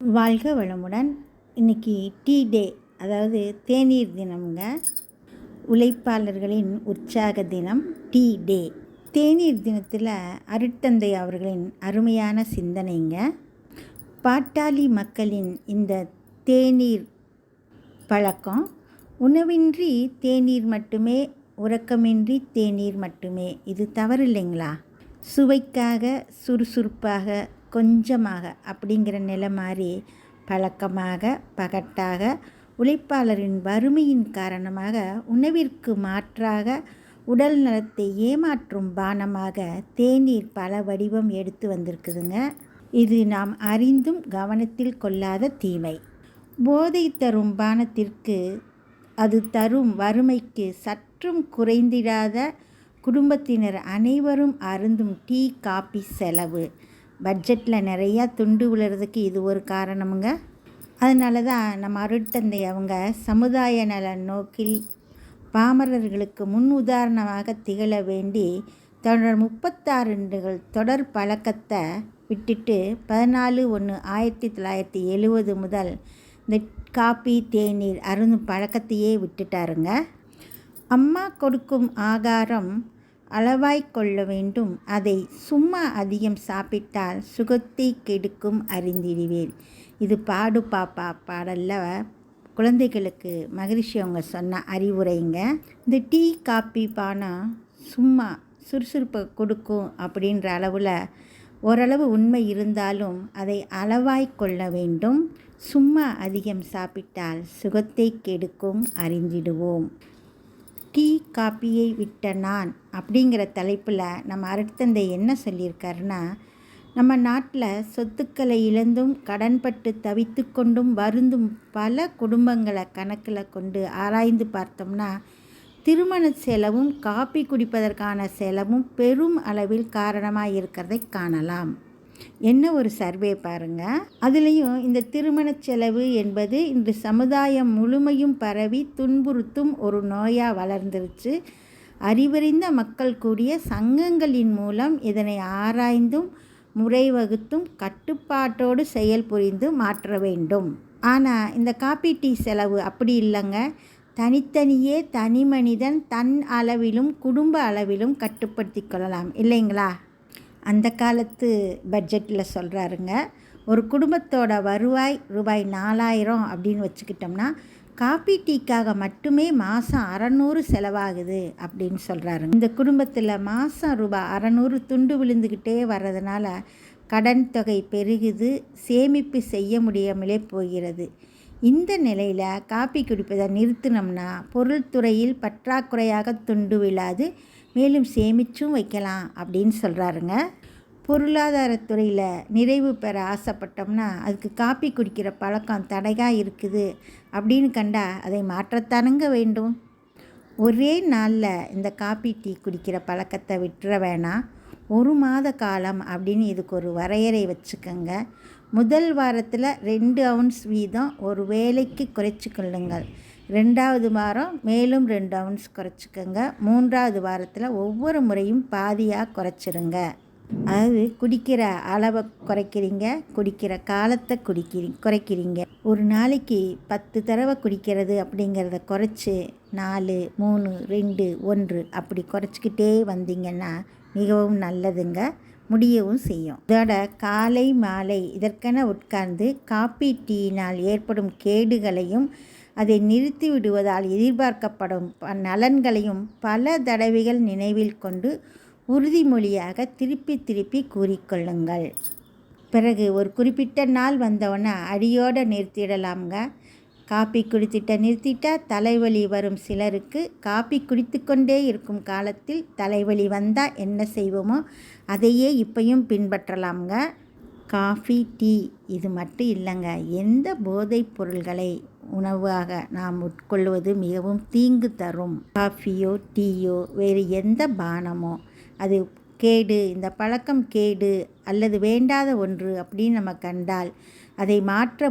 வாழ்க வளமுடன். இன்றைக்கி டீ டே, அதாவது தேநீர் தினம்ங்க. உழைப்பாளர்களின் உற்சாக தினம் டீ டே. தேநீர் தினத்தில் அருட்தந்தை அவர்களின் அருமையான சிந்தனைங்க. பாட்டாளி மக்களின் இந்த தேநீர் பழக்கம் உணவின்றி தேநீர் மட்டுமே, உறக்கமின்றி தேநீர் மட்டுமே, இது தவறு இல்லைங்களா? சுவைக்காக, சுறுசுறுப்பாக, கொஞ்சமாக அப்படிங்கிற நிலை மாதிரி பழக்கமாக, பகட்டாக, உழைப்பாளரின் வறுமையின் காரணமாக உணவிற்கு மாற்றாக உடல் நலத்தை ஏமாற்றும் பானமாக தேநீர் பல வடிவம் எடுத்து வந்திருக்குதுங்க. இது நாம் அறிந்தும் கவனத்தில் கொள்ளாத தீமை. போதை தரும் பானத்திற்கு அது தரும் வறுமைக்கு சற்றும் குறைந்திடாத குடும்பத்தினர் அனைவரும் அருந்தும் டீ காபி செலவு பட்ஜெட்டில் நிறையா துண்டு விழுறதுக்கு இது ஒரு காரணமுங்க. அதனால தான் நம்ம அருட்தந்தை அவங்க சமுதாய நல நோக்கில் பாமரர்களுக்கு முன் உதாரணமாக திகழ வேண்டி தொடர் 36 தொடர் பழக்கத்தை விட்டுட்டு 14/1/1970 முதல் இந்த காபி தேநீர் அருந்தும் பழக்கத்தையே விட்டுட்டாருங்க. அம்மா கொடுக்கும் ஆகாரம் அளவாய் கொள்ள வேண்டும், அதை சும்மா அதிகம் சாப்பிட்டால் சுகத்தை கெடுக்கும் அறிந்திடுவேன். இது பாடு பாப்பா பாடலில் குழந்தைகளுக்கு மகரிஷி அவங்க சொன்ன அறிவுரைங்க. இந்த டீ காப்பி பானம் சும்மா சுறுசுறுப்பை கொடுக்கும் அப்படின்ற அளவில் ஓரளவு உண்மை இருந்தாலும் அதை அளவாய் கொள்ள வேண்டும். சும்மா அதிகம் சாப்பிட்டால் சுகத்தை கெடுக்கும் அறிந்திடுவோம். டீ காப்பியை விட்ட நான் அப்படிங்கிற தலைப்பில் நம்ம அருட்தந்தை என்ன சொல்லியிருக்காருன்னா, நம்ம நாட்டில் சொத்துக்களை இழந்தும் கடன்பட்டு தவித்து கொண்டும் வருந்தும் பல குடும்பங்களை கணக்கில் கொண்டு ஆராய்ந்து பார்த்தோம்னா திருமண செலவும் காப்பி குடிப்பதற்கான செலவும் பெரும் அளவில் காரணமாக இருக்கிறதை காணலாம். என்ன ஒரு சர்வே பாருங்கள். அதுலேயும் இந்த திருமண செலவு என்பது இன்று சமுதாயம் முழுமையும் பரவி துன்புறுத்தும் ஒரு நோயாக வளர்ந்துருச்சு. அறிவறிந்த மக்கள் கூடிய சங்கங்களின் மூலம் இதனை ஆராய்ந்தும் முறை வகுத்தும் கட்டுப்பாட்டோடு செயல்புரிந்து மாற்ற வேண்டும். ஆனால் இந்த காப்பி டீ செலவு அப்படி இல்லைங்க. தனித்தனியே தனி மனிதன் தன் அளவிலும் குடும்ப அளவிலும் கட்டுப்படுத்தி கொள்ளலாம் இல்லைங்களா? அந்த காலத்து பட்ஜெட்டில் சொல்கிறாருங்க. ஒரு குடும்பத்தோட வருவாய் ரூபாய் 4000 அப்படின்னு வச்சுக்கிட்டோம்னா காப்பி டீக்காக மட்டுமே மாதம் 600 செலவாகுது அப்படின்னு சொல்கிறாருங்க. இந்த குடும்பத்தில் மாதம் ரூபாய் 600 துண்டு விழுந்துக்கிட்டே வர்றதுனால கடன் தொகை பெருகுது, சேமிப்பு செய்ய முடியாமலே போகிறது. இந்த நிலையில் காப்பி குடிப்பதை நிறுத்தினோம்னா பொருள்துறையில் பற்றாக்குறையாக துண்டு விழாது, மேலும் சேமிச்சும் வைக்கலாம் அப்படின்னு சொல்கிறாருங்க. பொருளாதாரத்துறையில் நிறைவு பெற ஆசைப்பட்டோம்னா அதுக்கு காப்பி குடிக்கிற பழக்கம் தடையாக இருக்குது அப்படின்னு கண்டா அதை மாற்றத்தானுங்க வேண்டும். ஒரே நாளில் இந்த காப்பி டீ குடிக்கிற பழக்கத்தை விட்டுற வேணாம். 1 மாத காலம் அப்படின்னு இதுக்கு ஒரு வரையறை வச்சுக்கோங்க. முதல் வாரத்தில் 2 ounce வீதம் ஒரு வேளைக்கு குறைச்சி கொள்ளுங்கள். 2வது வாரம் மேலும் 2 ounce குறைச்சிக்கோங்க. 3வது வாரத்தில் ஒவ்வொரு முறையும் பாதியாக குறைச்சிருங்க. அதாவது குடிக்கிற அளவை குறைக்கிறீங்க, குடிக்கிற காலத்தை குறைக்கிறீங்க. ஒரு நாளைக்கு 10 தடவை குடிக்கிறது அப்படிங்கிறத குறைச்சி 4, 3, 2, 1 அப்படி குறைச்சிக்கிட்டே வந்தீங்கன்னா மிகவும் நல்லதுங்க. முடியவும் செய்யும். இதோட காலை மாலை இதற்கென உட்கார்ந்து காப்பி டீயினால் ஏற்படும் கேடுகளையும் அதை நிறுத்தி விடுவதால் எதிர்பார்க்கப்படும் நலன்களையும் பல தடவைகள் நினைவில் கொண்டு உறுதிமொழியாக திருப்பி திருப்பி கூறிக்கொள்ளுங்கள். பிறகு ஒரு குறிப்பிட்ட நாள் வந்தவொன்னே அடியோடு நிறுத்திடலாம்ங்க. காப்பி குடித்திட்ட நிறுத்திட்டா தலைவலி வரும் சிலருக்கு காப்பி குடித்து கொண்டே இருக்கும் காலத்தில் தலைவலி வந்தால் என்ன செய்வோமோ அதையே இப்பையும் பின்பற்றலாம்ங்க. காஃபி டீ இது மட்டும் இல்லைங்க. எந்த போதைப் பொருள்களை உணவாக நாம் உட்கொள்வது மிகவும் தீங்கு தரும். காஃபியோ டீயோ வேறு எந்த பானமோ அது கேடு, இந்த பழக்கம் கேடு அல்லது வேண்டாத ஒன்று அப்படின்னு நம்ம கண்டால் அதை மாற்ற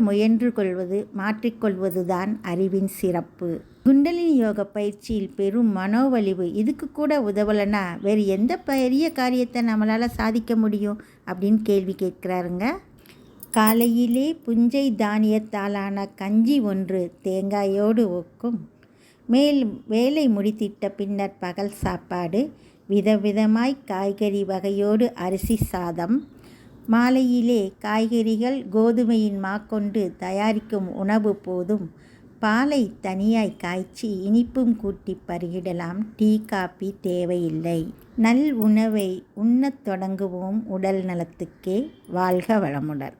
மாற்றிக்கொள்வது தான் அறிவின் சிறப்பு. குண்டலினி யோக பயிற்சியில் பெரும் மனோவலிவு இதுக்கு கூட உதவலைன்னா வேறு எந்த பெரிய காரியத்தை நம்மளால் சாதிக்க முடியும் அப்படின்னு கேள்வி கேட்குறாருங்க. காலையிலே புஞ்சை தானியத்தாலான கஞ்சி ஒன்று தேங்காயோடு ஒக்கும். மேலும் வேலை முடித்திட்ட பின்னர் பகல் சாப்பாடு விதவிதமாய் காய்கறி வகையோடு அரிசி சாதம். மாலையிலே காய்கறிகள் கோதுமையின் மாக்கொண்டு தயாரிக்கும் உணவு போதும். பாலை தனியாய் காய்ச்சி இனிப்பும் கூட்டி பருகிடலாம். டீ காப்பி தேவையில்லை. நல் உணவை உண்ணத் தொடங்குவோம் உடல் நலத்துக்கே. வாழ்க வளமுடன்.